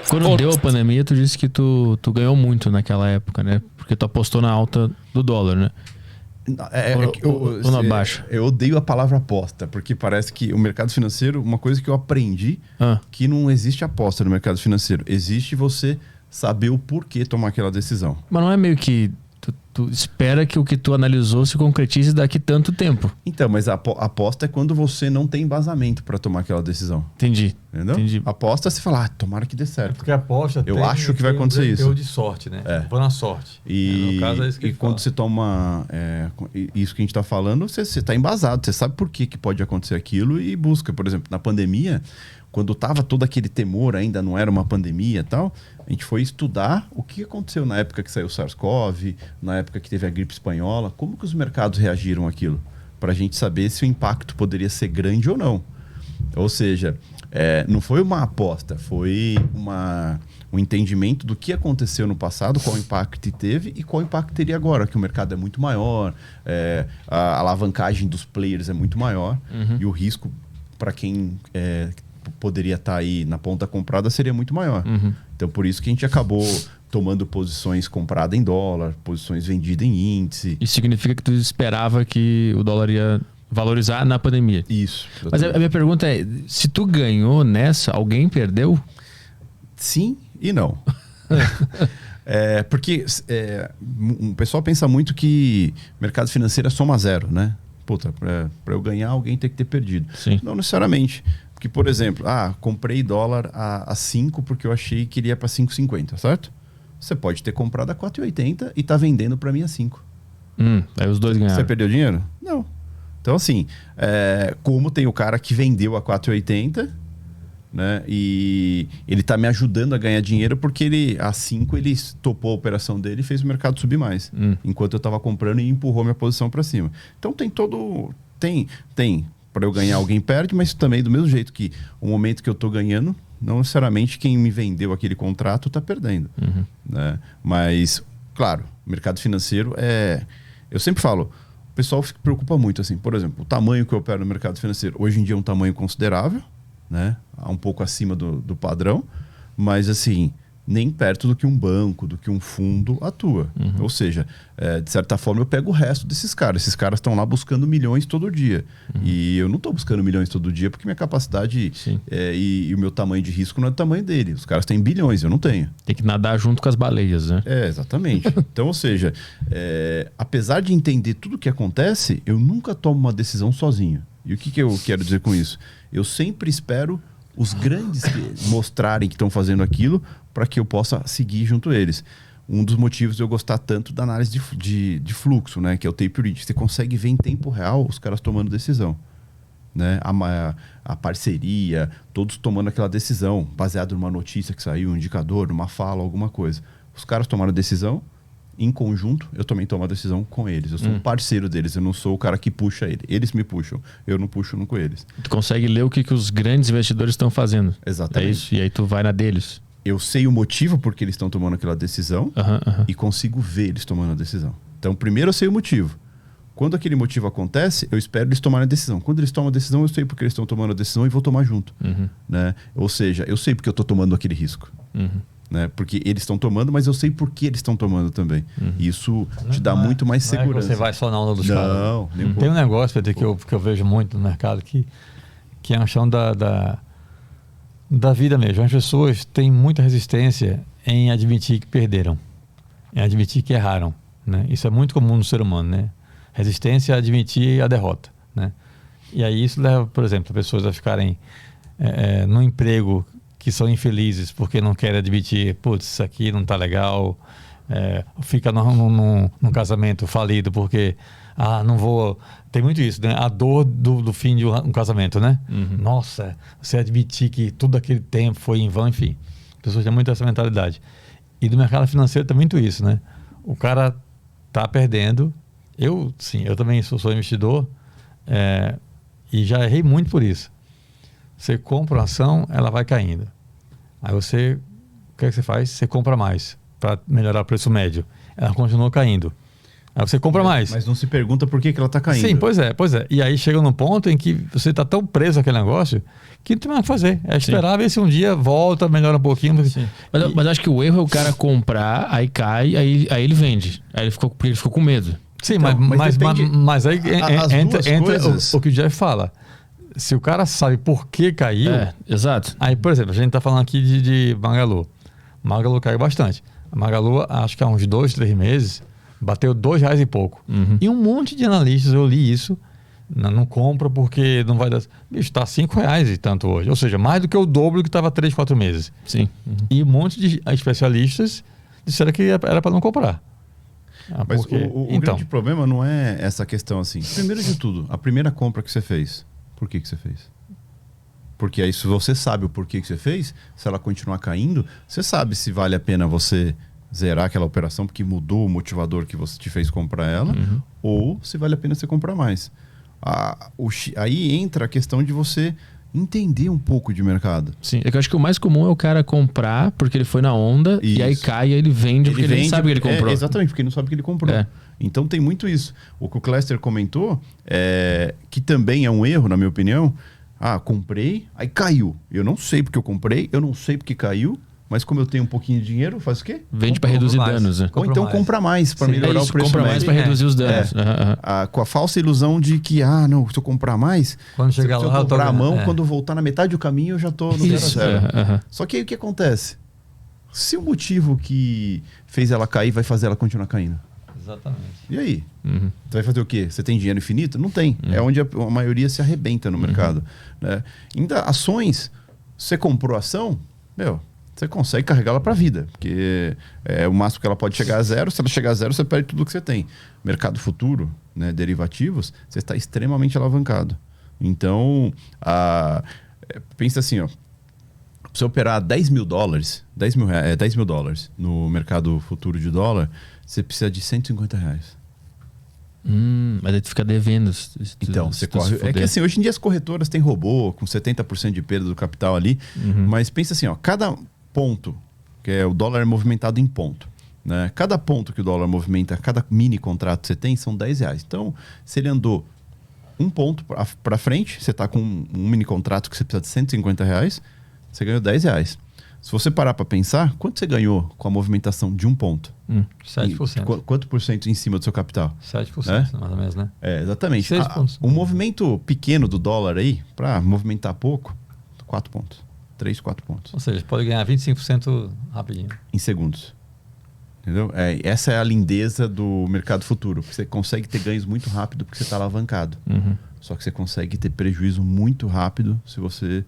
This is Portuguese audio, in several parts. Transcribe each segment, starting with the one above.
Quando deu a pandemia, tu disse que tu ganhou muito naquela época, né? Porque tu apostou na alta do dólar, né? Ou na baixa? Eu odeio a palavra aposta, porque parece que o mercado financeiro, uma coisa que eu aprendi, que não existe aposta no mercado financeiro. Existe você saber o porquê tomar aquela decisão. Mas não é meio que tu espera que o que tu analisou se concretize daqui tanto tempo? Então, mas a aposta é quando você não tem embasamento para tomar aquela decisão. Entendi. Entendeu? Entendi. Aposta, você fala, tomara que dê certo. Porque a aposta eu acho que vai acontecer isso. Eu de sorte, né? Vou na sorte. E, no caso é isso que e quando você toma isso que a gente está falando, você está embasado, você sabe por que pode acontecer aquilo e busca. Por exemplo, na pandemia, quando estava todo aquele temor, ainda não era uma pandemia e tal, a gente foi estudar o que aconteceu na época que saiu o SARS-CoV, na época que teve a gripe espanhola, como que os mercados reagiram àquilo, para a gente saber se o impacto poderia ser grande ou não. Ou seja, não foi uma aposta, foi um entendimento do que aconteceu no passado, qual impacto teve e qual impacto teria agora, que o mercado é muito maior, a alavancagem dos players é muito maior e o risco para quem poderia estar aí na ponta comprada seria muito maior. Então, por isso que a gente acabou tomando posições compradas em dólar, posições vendidas em índice. Isso significa que tu esperava que o dólar ia valorizar na pandemia? Isso. Mas a minha pergunta é, se tu ganhou nessa, alguém perdeu? Sim e não. Porque o pessoal pensa muito que mercado financeiro é soma zero, né? Puta, para eu ganhar, alguém tem que ter perdido. Sim. Não necessariamente. Porque, por exemplo, comprei dólar a 5 porque eu achei que ele ia para 5,50, certo? Você pode ter comprado a 4,80 e tá vendendo para mim a 5. Aí os dois ganharam. Você perdeu dinheiro? Não. Então, assim, como tem o cara que vendeu a 4,80, né? E ele tá me ajudando a ganhar dinheiro porque a 5 ele topou a operação dele e fez o mercado subir mais. Enquanto eu tava comprando e empurrou minha posição para cima. Então, tem todo... Tem para eu ganhar, alguém perde, mas também do mesmo jeito que o momento que eu tô ganhando, não necessariamente quem me vendeu aquele contrato tá perdendo. Né? Mas, claro, mercado financeiro eu sempre falo, o pessoal se preocupa muito, assim, por exemplo, o tamanho que eu opero no mercado financeiro. Hoje em dia é um tamanho considerável, né? Um pouco acima do padrão, mas assim, nem perto do que um banco, do que um fundo atua. Ou seja, de certa forma eu pego o resto desses caras. Esses caras estão lá buscando milhões todo dia. E eu não estou buscando milhões todo dia porque minha capacidade e o meu tamanho de risco não é do tamanho dele. Os caras têm bilhões, eu não tenho. Tem que nadar junto com as baleias, né? Exatamente. Então, ou seja, apesar de entender tudo o que acontece, eu nunca tomo uma decisão sozinho. E o que eu quero dizer com isso? Eu sempre espero os grandes mostrarem que estão fazendo aquilo para que eu possa seguir junto a eles. Um dos motivos de eu gostar tanto da análise de fluxo, né? Que é o tape read. Você consegue ver em tempo real os caras tomando decisão. Né? A parceria, todos tomando aquela decisão, baseado numa notícia que saiu, um indicador, numa fala, alguma coisa. Os caras tomaram a decisão, em conjunto, eu também tomo a decisão com eles. Eu sou um parceiro deles, eu não sou o cara que puxa ele. Eles me puxam, eu não puxo com eles. Tu consegue ler o que os grandes investidores estão fazendo. Exatamente. É isso, e aí tu vai na deles. Eu sei o motivo por que eles estão tomando aquela decisão e consigo ver eles tomando a decisão. Então, primeiro eu sei o motivo. Quando aquele motivo acontece, eu espero eles tomarem a decisão. Quando eles tomam a decisão, eu sei porque eles estão tomando a decisão e vou tomar junto. Né? Ou seja, eu sei porque eu estou tomando aquele risco. Né? Porque eles estão tomando, mas eu sei por que eles estão tomando também. Isso te dá muito mais segurança. Não é que você vai só na onda dos caras. Não, nem tem um negócio, Pedro, que eu vejo muito no mercado que é a questão da vida mesmo. As pessoas têm muita resistência em admitir que perderam, em admitir que erraram. Né? Isso é muito comum no ser humano, né? Resistência a admitir a derrota. Né? E aí isso leva, por exemplo, pessoas a ficarem no emprego que são infelizes porque não querem admitir, putz, isso aqui não tá legal, fica num casamento falido porque, não vou... Tem muito isso, né? A dor do fim de um casamento, né? Nossa, você admitir que tudo aquele tempo foi em vão, enfim. As pessoas têm muito essa mentalidade. E do mercado financeiro tem muito isso, né? O cara tá perdendo. Eu também sou investidor e já errei muito por isso. Você compra uma ação, ela vai caindo. Aí o que você faz? Você compra mais para melhorar o preço médio. Ela continua caindo. Aí você compra mais. Mas não se pergunta por que ela está caindo. Sim, pois é. E aí chega num ponto em que você está tão preso àquele negócio que não tem mais o que fazer. É esperar ver se um dia volta, melhora um pouquinho. Mas acho que o erro é o cara comprar, aí cai, aí ele vende. Aí ele ficou com medo. Sim, então, mas aí entra coisas... o que o Jeff fala. Se o cara sabe por que caiu... exato. Aí, por exemplo, a gente está falando aqui de Magalu. Magalu caiu bastante. A Magalu, acho que há uns 2, 3 meses, bateu R$2 e pouco. E um monte de analistas, eu li isso, não compra porque não vai dar... Bicho, está R$5 e tanto hoje. Ou seja, mais do que o dobro do que estava 3, 4 meses. Sim. E um monte de especialistas disseram que era para não comprar. Mas o grande problema não é essa questão assim. Primeiro de tudo, a primeira compra que você fez, por que você fez? Porque aí se você sabe o porquê que você fez, se ela continuar caindo, você sabe se vale a pena você zerar aquela operação porque mudou o motivador que você te fez comprar ela, ou se vale a pena você comprar mais. Aí entra a questão de você entender um pouco de mercado. Sim, é que eu acho que o mais comum é o cara comprar porque ele foi na onda e aí cai e ele vende porque ele nem sabe que ele comprou. Exatamente, porque ele não sabe que ele comprou. Então tem muito isso. O que o Cléster comentou, que também é um erro, na minha opinião. Comprei, aí caiu. Eu não sei porque eu comprei, eu não sei porque caiu, mas como eu tenho um pouquinho de dinheiro, faz o quê? Vende para reduzir danos. Ou então compra mais para melhorar o preço. Compra mais para reduzir os danos. Com a falsa ilusão de que, não, se eu comprar mais, quando chegar se eu comprar a mão, quando voltar na metade do caminho, eu já estou no 0-0. Só que aí o que acontece? Se o motivo que fez ela cair vai fazer ela continuar caindo. Exatamente. E aí? Você vai fazer o quê? Você tem dinheiro infinito? Não tem. É onde a maioria se arrebenta no mercado. Né? Ainda ações, você comprou ação, você consegue carregá-la para a vida. Porque é o máximo que ela pode chegar a 0. Se ela chegar a 0, você perde tudo que você tem. Mercado futuro, né, derivativos, você está extremamente alavancado. Então, pensa assim, pra você operar $10 mil, $10 mil dólares no mercado futuro de dólar, você precisa de R$150. Mas aí tu fica devendo. Então, você corre. É que assim, hoje em dia as corretoras têm robô com 70% de perda do capital ali. Mas pensa assim, cada ponto, que é o dólar movimentado em ponto, né? Cada ponto que o dólar movimenta, cada mini contrato que você tem, são R$10. Então, se ele andou um ponto para frente, você está com um mini contrato que você precisa de R$150, você ganhou R$10. Se você parar para pensar, quanto você ganhou com a movimentação de um ponto? 7%. Quanto por cento em cima do seu capital? 7%, mais ou menos, né? Exatamente. 6 pontos. Um movimento pequeno do dólar aí, para movimentar pouco, 4 pontos. 3, 4 pontos. Ou seja, pode ganhar 25% rapidinho. Em segundos. Entendeu? Essa é a lindeza do mercado futuro. Você consegue ter ganhos muito rápido porque você está alavancado. Só que você consegue ter prejuízo muito rápido se você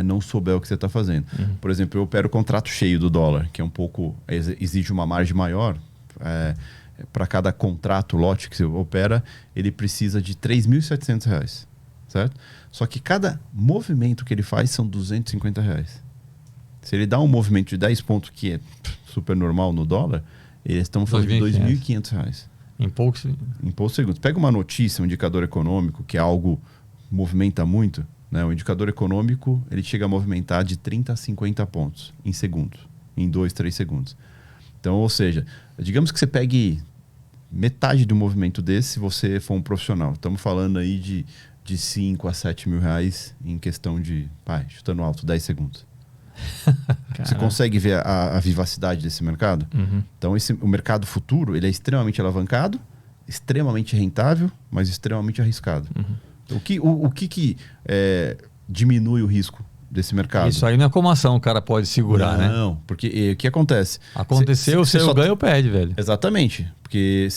não souber o que você está fazendo. Por exemplo, eu opero o contrato cheio do dólar, que é um pouco... exige uma margem maior. Para cada contrato, lote que você opera, ele precisa de R$3.700. Certo? Só que cada movimento que ele faz são R$250. Se ele dá um movimento de 10 pontos, que é super normal no dólar, eles estão falando de R$2.500. Em poucos segundos. Pega uma notícia, um indicador econômico, que é algo movimenta muito, né? O indicador econômico, ele chega a movimentar de 30 a 50 pontos em segundos, em 2, 3 segundos. Então, ou seja, digamos que você pegue metade do movimento desse se você for um profissional. Estamos falando aí de 5 a 7 mil reais em questão de, chutando alto, 10 segundos. Você consegue ver a vivacidade desse mercado? Então, o mercado futuro, ele é extremamente alavancado, extremamente rentável, mas extremamente arriscado. O que diminui o risco desse mercado? Isso aí não é como ação, o cara pode segurar, né? Não, porque o que acontece? Aconteceu, você só ganha ou perde, velho. Exatamente. Porque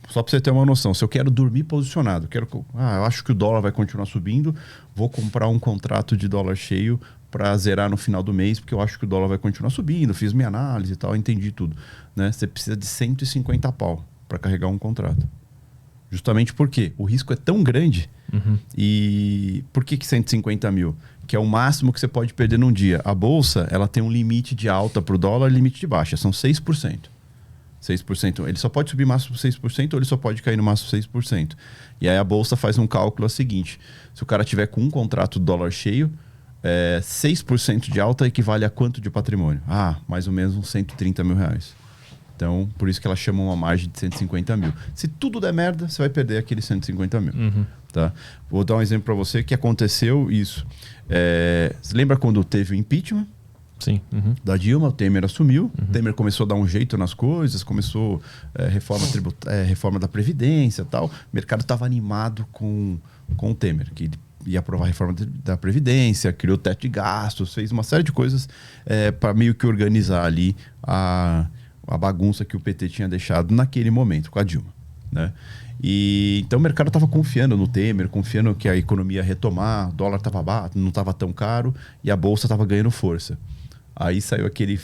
só para você ter uma noção, se eu quero dormir posicionado, eu acho que o dólar vai continuar subindo, vou comprar um contrato de dólar cheio para zerar no final do mês, porque eu acho que o dólar vai continuar subindo, fiz minha análise e tal, entendi tudo. Né? Você precisa de 150 pau para carregar um contrato. Justamente porque o risco é tão grande. E por que 150 mil? Que é o máximo que você pode perder num dia. A bolsa, ela tem um limite de alta para o dólar e limite de baixa, são 6%. 6%. Ele só pode subir máximo 6% ou ele só pode cair no máximo 6%. E aí a bolsa faz um cálculo seguinte. Se o cara tiver com um contrato de dólar cheio, 6% de alta equivale a quanto de patrimônio? Mais ou menos uns 130 mil reais. Então, por isso que ela chama uma margem de 150 mil. Se tudo der merda, você vai perder aqueles 150 mil. Tá? Vou dar um exemplo para você que aconteceu isso. Você lembra quando teve o impeachment? Sim. Da Dilma, o Temer assumiu. O Temer começou a dar um jeito nas coisas, começou reforma da Previdência e tal. O mercado estava animado com o Temer, que ia aprovar a reforma da Previdência, criou teto de gastos, fez uma série de coisas para meio que organizar ali a bagunça que o PT tinha deixado naquele momento com a Dilma, né? E então o mercado estava confiando no Temer, confiando que a economia ia retomar, o dólar não estava tão caro e a bolsa estava ganhando força. Aí saiu aquele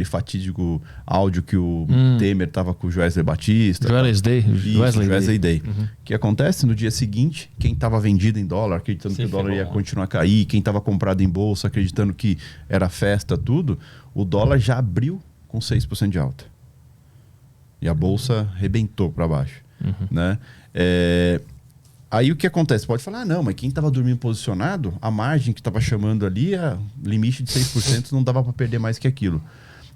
fatídico áudio que o Temer estava com o Wesley Batista. Wesley Day. O que acontece? No dia seguinte, quem estava vendido em dólar, acreditando que o dólar ia continuar a cair, quem estava comprado em bolsa, acreditando que era festa, tudo, o dólar já abriu com 6% de alta. E a bolsa rebentou para baixo. Né? Aí o que acontece? Pode falar, não, mas quem estava dormindo posicionado, a margem que estava chamando ali, limite de 6%, não dava para perder mais que aquilo.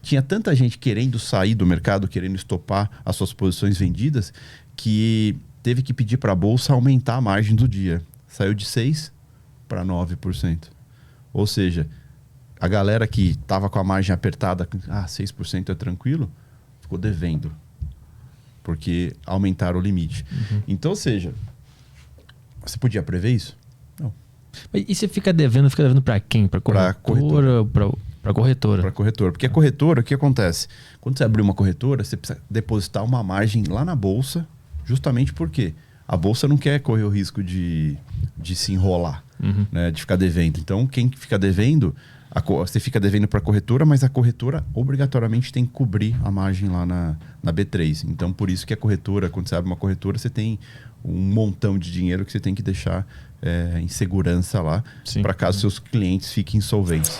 Tinha tanta gente querendo sair do mercado, querendo estopar as suas posições vendidas, que teve que pedir para a bolsa aumentar a margem do dia. Saiu de 6% para 9%. Ou seja, a galera que estava com a margem apertada, 6% é tranquilo, ficou devendo. Porque aumentaram o limite. Então, ou seja, você podia prever isso? Não. E você fica devendo para quem? Para corretora? Para corretora. Para corretora. Porque a corretora, o que acontece? Quando você abrir uma corretora, você precisa depositar uma margem lá na bolsa, justamente porque a bolsa não quer correr o risco de se enrolar, né? De ficar devendo. Então, quem fica devendo, você fica devendo para a corretora, mas a corretora obrigatoriamente tem que cobrir a margem lá na B3. Então, por isso que a corretora, quando você abre uma corretora, você tem um montão de dinheiro que você tem que deixar em segurança lá, para caso seus clientes fiquem insolventes.